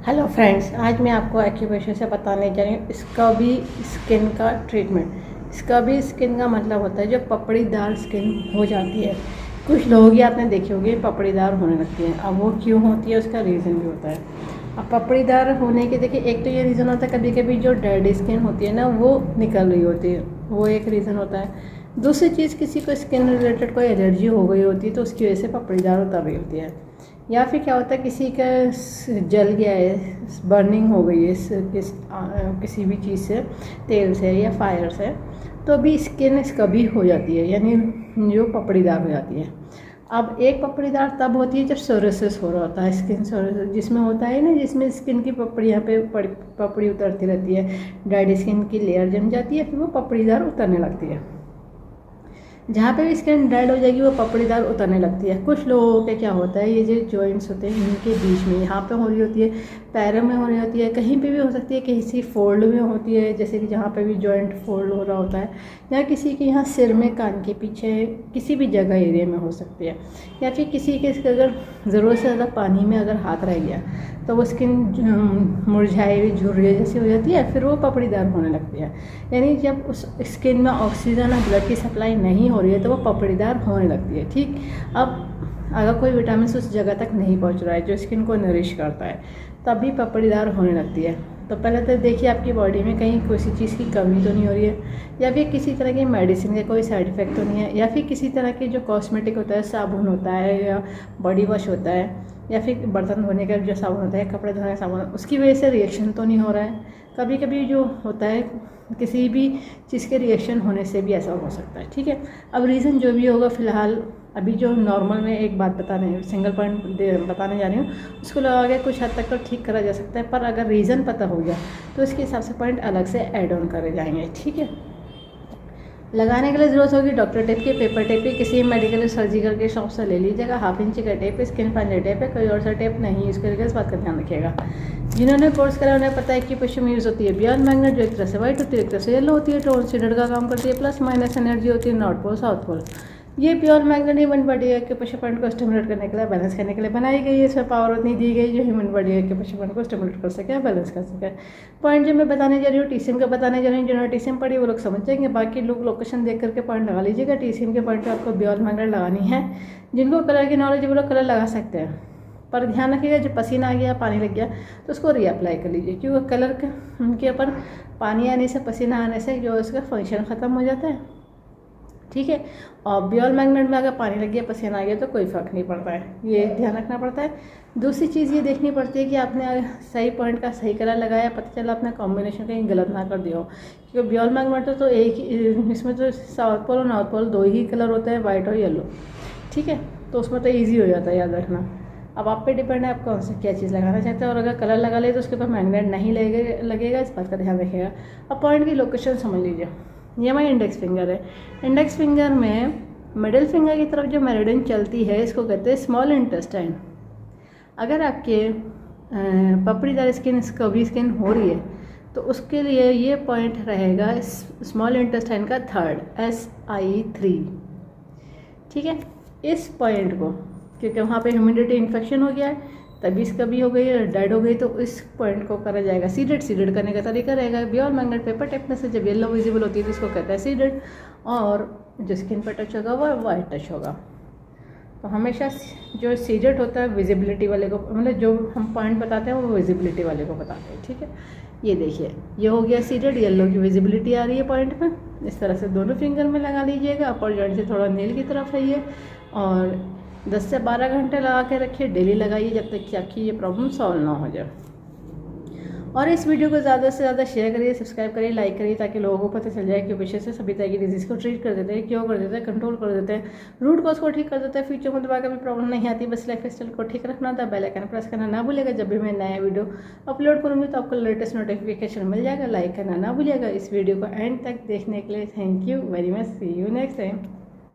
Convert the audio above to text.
Hello friends, आज मैं आपको एक्यूप्रेशर से बताने जा रही हूँ स्कर्वी स्किन का ट्रीटमेंट। स्कर्वी स्किन का मतलब होता है जो पपड़ीदार स्किन हो जाती है। कुछ लोगों की आपने देखी होगी पपड़ीदार होने लगती है। अब वो क्यों होती है उसका रीज़न भी होता है। अब पपड़ीदार होने के देखिए, एक तो ये रीज़न होता है कभी कभी जो डेड स्किन होती है ना वो निकल रही होती है, वो एक रीज़न होता है। दूसरी चीज़, किसी को स्किन रिलेटेड कोई एलर्जी हो गई होती है तो उसकी वजह से पपड़ीदार उतर रही होती है। या फिर क्या होता है किसी का जल गया है, बर्निंग हो गई है किसी भी चीज़ से, तेल से या फायर से, तो भी स्किन कभी हो जाती है, यानी जो पपड़ीदार हो जाती है। अब एक पपड़ीदार तब होती है जब सोरियासिस हो रहा होता है, स्किन सोरियासिस जिसमें होता है ना, जिसमें स्किन की पपड़ियाँ पे पपड़ी उतरती रहती है, डेड स्किन की लेयर जम जाती है, फिर वो पपड़ीदार उतरने लगती है। जहाँ पे भी स्किन डेड हो जाएगी वो पपड़ीदार उतरने लगती है। कुछ लोगों के क्या होता है, ये जो जॉइंट्स होते हैं इनके बीच में, यहाँ पे हो रही होती है, पैरों में हो रही होती है, कहीं पे भी हो सकती है, किसी फोल्ड में होती है, जैसे कि जहाँ पे भी जॉइंट फोल्ड हो रहा होता है, या किसी के यहाँ सिर में, कान के पीछे, किसी भी जगह एरिया में हो सकती है। या फिर किसी के अगर ज़रूरत से ज़्यादा पानी में अगर हाथ रह गया तो वो स्किन मुरझाई हुई झुर्रियाँ जैसी हो जाती है, फिर वो पपड़ीदार होने लगती है। यानी जब उस स्किन में ऑक्सीजन और ब्लड की सप्लाई नहीं हो रही है तो वो पपड़ीदार होने लगती है। ठीक, अब अगर कोई विटामिन उस जगह तक नहीं पहुंच रहा है जो स्किन को नरिश करता है, तब भी पपड़ीदार होने लगती है। तो पहले तो देखिए आपकी बॉडी में कहीं किसी चीज़ की कमी तो नहीं हो रही है, या फिर किसी तरह की मेडिसिन का कोई साइड इफ़ेक्ट तो नहीं है, या फिर किसी तरह के जो कॉस्मेटिक होता है, साबुन होता है या बॉडी वॉश होता है, या फिर बर्तन धोने का जो साबुन होता है, कपड़े धोने का साबुन, उसकी वजह से रिएक्शन तो नहीं हो रहा है। कभी कभी जो होता है किसी भी चीज़ के रिएक्शन होने से भी ऐसा हो सकता है। ठीक है, अब रीज़न जो भी होगा, फ़िलहाल अभी जो नॉर्मल में एक बात बताने, सिंगल पॉइंट बताने जा रही हूँ, उसको लगा के कुछ हद तक तो ठीक करा जा सकता है, पर अगर रीज़न पता हो गया तो इसके हिसाब से पॉइंट अलग से ऐड ऑन करे जाएंगे। ठीक है, लगाने के लिए ज़रूरत होगी डॉक्टर टेप की, पेपर टेप की, किसी मेडिकल सर्जिकल के शॉप से ले लीजिएगा। 1/2 इंच का टेप, स्किन पंजे टेप है, कोई और सा टेप नहीं यूज़ करेगा, इस बात का ध्यान रखिएगा। जिन्होंने कोर्स करा उन्हें पता है कि पश्चिम में यूज़ होती है बियॉन्ड मैग्नेट, जो एक तरह से वाइट होती है, एक तरह से येलो होती है, टॉर्सिडर का काम करती है, प्लस माइनस एनर्जी होती है, नॉर्थ पोल साउथ पोल। ये प्योर मैग्नेट ह्यूमन बॉडी के प्रेशर पॉइंट को स्टिमुलेट करने के लिए, बैलेंस करने के लिए बनाई गई है। इसमें पावर उतनी दी गई जो ह्यूमन बॉडी के प्रेशर पॉइंट को स्टिमुलेट कर सके, बैलेंस कर सके। पॉइंट जो मैं बताने जा रही हूँ टीसीएम का बताने जा रही हूँ, जिन्होंने टीसीएम पढ़ी वो लोग समझ जाएंगे, बाकी लोग लोकेशन देख करके पॉइंट लगा लीजिएगा। टीसीएम के पॉइंट पर आपको प्योर मैग्नेट लगानी है। जिनको कलर की नॉलेज है वो लोग कलर लगा सकते हैं, पर ध्यान रखिएगा जब पसीना आ गया, पानी लग गया तो उसको रीअप्लाई कर लीजिए, क्योंकि कलर के ऊपर पानी आने से, पसीना आने से जो उसका फंक्शन ख़त्म हो जाता है। ठीक है, और बियल मैग्नेट में अगर पानी लग गया, पसीना आ गया तो कोई फ़र्क नहीं पड़ता है, ये ध्यान रखना पड़ता है। दूसरी चीज़ ये देखनी पड़ती है कि आपने सही पॉइंट का सही कलर लगाया, पता चला आपने कॉम्बिनेशन कहीं गलत ना कर दिया हो, क्योंकि बियल मैग्नेट तो एक ही, इसमें तो साउथ पोल और नॉर्थ पोल दो ही कलर होते हैं, वाइट और येलो। ठीक है, तो उसमें तो ईजी हो जाता है, याद रखना। अब आप पे डिपेंड है आप कौन सा क्या चीज़ लगाना चाहते हैं, और अगर कलर लगा ले तो उसके ऊपर मैग्नेट नहीं लगेगा, इस बात का ध्यान रखिएगा। अब पॉइंट की लोकेशन समझ लीजिए, ये हमारी इंडेक्स फिंगर है। इंडेक्स फिंगर में मिडिल फिंगर की तरफ जो मेरिडियन चलती है इसको कहते हैं स्मॉल इंटेस्टाइन। अगर आपके पपड़ीदार स्किन, स्कर्वी स्किन हो रही है तो उसके लिए ये पॉइंट रहेगा स्मॉल इंटेस्टाइन का 3rd SI3। ठीक है, इस पॉइंट को, क्योंकि वहाँ पे ह्यूमिडिटी इन्फेक्शन हो गया है, तभी स्कर्वी हो गई है, डेड हो गई, तो इस पॉइंट को करा जाएगा सीडेड। सीडेड करने का तरीका रहेगा बियॉन्ड मैग्नेट पेपर टेप में से जब येलो विजिबल होती है तो इसको कहते हैं सीडेड, और जो स्किन पर टच होगा वो वाइट टच होगा। तो हमेशा जो सीडेड होता है विजिबिलिटी वाले को, मतलब जो हम पॉइंट बताते हैं वो विजिबिलिटी वाले को बताते हैं। ठीक है, ये देखिए ये हो गया सीडेड, येलो की विजिबिलिटी आ रही है पॉइंट में। इस तरह से दोनों फिंगर में लगा लीजिएगा, अपर जॉइंट से थोड़ा नील की तरफ है ये, और 10 से 12 घंटे लगा के रखिए, डेली लगाइए जब तक कि आपकी ये प्रॉब्लम सॉल्व ना हो जाए। और इस वीडियो को ज़्यादा से ज़्यादा शेयर करिए, सब्सक्राइब करिए, लाइक करिए, ताकि लोगों को पता चल जाए कि विषय से सभी तरह की डिजीज़ को ट्रीट कर देते हैं, क्योर कर देते हैं, कंट्रोल कर देते हैं, रूट कॉज को ठीक कर देते हैं, फ्यूचर में दोबारा कभी प्रॉब्लम नहीं आती। बस लाइफ स्टाइल को ठीक रखना था, बेल आइकन प्रेस करना ना भूलिएगा। जब भी मैं नया वीडियो अपलोड करूँगी तो आपको लेटेस्ट नोटिफिकेशन मिल जाएगा। लाइक करना ना भूलिएगा। इस वीडियो को एंड तक देखने के लिए thank you very much. See you next time.